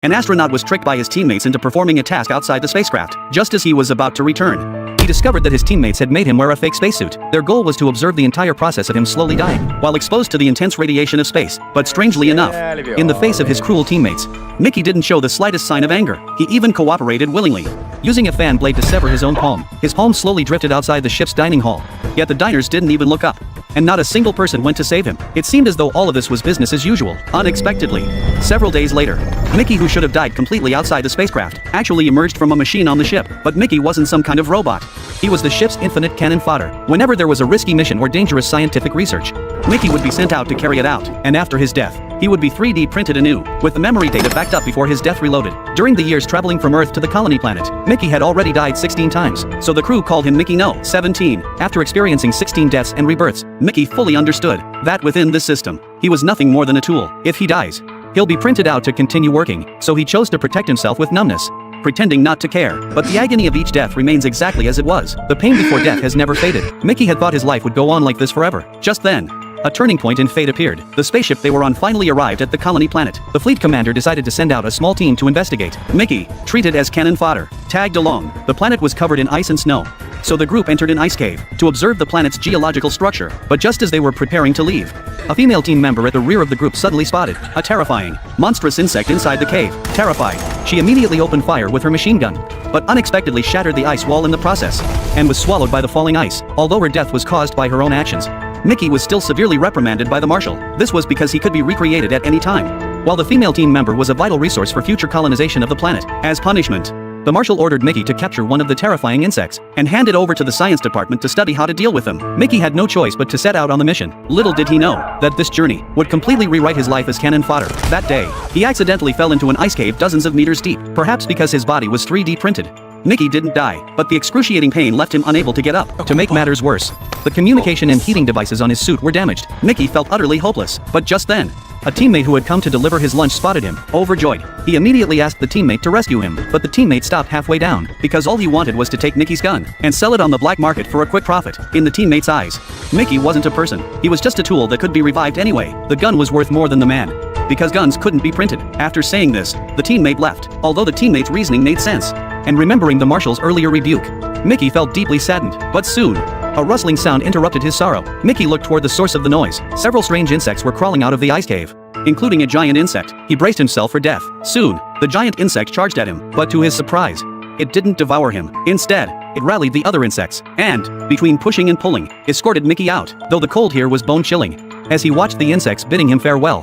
An astronaut was tricked by his teammates into performing a task outside the spacecraft, just as he was about to return. He discovered that his teammates had made him wear a fake spacesuit. Their goal was to observe the entire process of him slowly dying, while exposed to the intense radiation of space. But strangely enough, in the face of his cruel teammates, Mickey didn't show the slightest sign of anger. He even cooperated willingly. Using a fan blade to sever his own palm, his palm slowly drifted outside the ship's dining hall. Yet the diners didn't even look up. And not a single person went to save him. It seemed as though all of this was business as usual. Unexpectedly, several days later, Mickey, who should have died completely outside the spacecraft, actually emerged from a machine on the ship. But Mickey wasn't some kind of robot. He was the ship's infinite cannon fodder. Whenever there was a risky mission or dangerous scientific research, Mickey would be sent out to carry it out. And after his death, he would be 3D printed anew, with the memory data backed up before his death reloaded. During the years traveling from Earth to the colony planet, Mickey had already died 16 times, so the crew called him Mickey No. 17. After experiencing 16 deaths and rebirths, Mickey fully understood that within this system, he was nothing more than a tool. If he dies, he'll be printed out to continue working, so he chose to protect himself with numbness, pretending not to care. But the agony of each death remains exactly as it was. The pain before death has never faded. Mickey had thought his life would go on like this forever. Just then, a turning point in fate appeared. The spaceship they were on finally arrived at the colony planet. The fleet commander decided to send out a small team to investigate. Mickey, treated as cannon fodder, tagged along. The planet was covered in ice and snow, so the group entered an ice cave to observe the planet's geological structure. But just as they were preparing to leave, a female team member at the rear of the group suddenly spotted a terrifying, monstrous insect inside the cave. Terrified, she immediately opened fire with her machine gun, but unexpectedly shattered the ice wall in the process, and was swallowed by the falling ice. Although her death was caused by her own actions, Mickey was still severely reprimanded by the marshal. This was because he could be recreated at any time, while the female team member was a vital resource for future colonization of the planet. As punishment, the marshal ordered Mickey to capture one of the terrifying insects and hand it over to the science department to study how to deal with them. Mickey had no choice but to set out on the mission. Little did he know that this journey would completely rewrite his life as cannon fodder. That day, he accidentally fell into an ice cave dozens of meters deep, perhaps because his body was 3D printed. Mickey didn't die, but the excruciating pain left him unable to get up. To make matters worse, the communication and heating devices on his suit were damaged. Mickey felt utterly hopeless. But just then, a teammate who had come to deliver his lunch spotted him. Overjoyed, he immediately asked the teammate to rescue him, but the teammate stopped halfway down, because all he wanted was to take Mickey's gun and sell it on the black market for a quick profit. In the teammate's eyes, Mickey wasn't a person. He was just a tool that could be revived anyway. The gun was worth more than the man, because guns couldn't be printed. After saying this, the teammate left, although the teammate's reasoning made sense. And remembering the marshal's earlier rebuke, Mickey felt deeply saddened. But soon, a rustling sound interrupted his sorrow. Mickey looked toward the source of the noise. Several strange insects were crawling out of the ice cave, including a giant insect. He braced himself for death. Soon, the giant insect charged at him, but to his surprise, it didn't devour him. Instead, it rallied the other insects, and, between pushing and pulling, escorted Mickey out, though the cold here was bone-chilling, as he watched the insects bidding him farewell.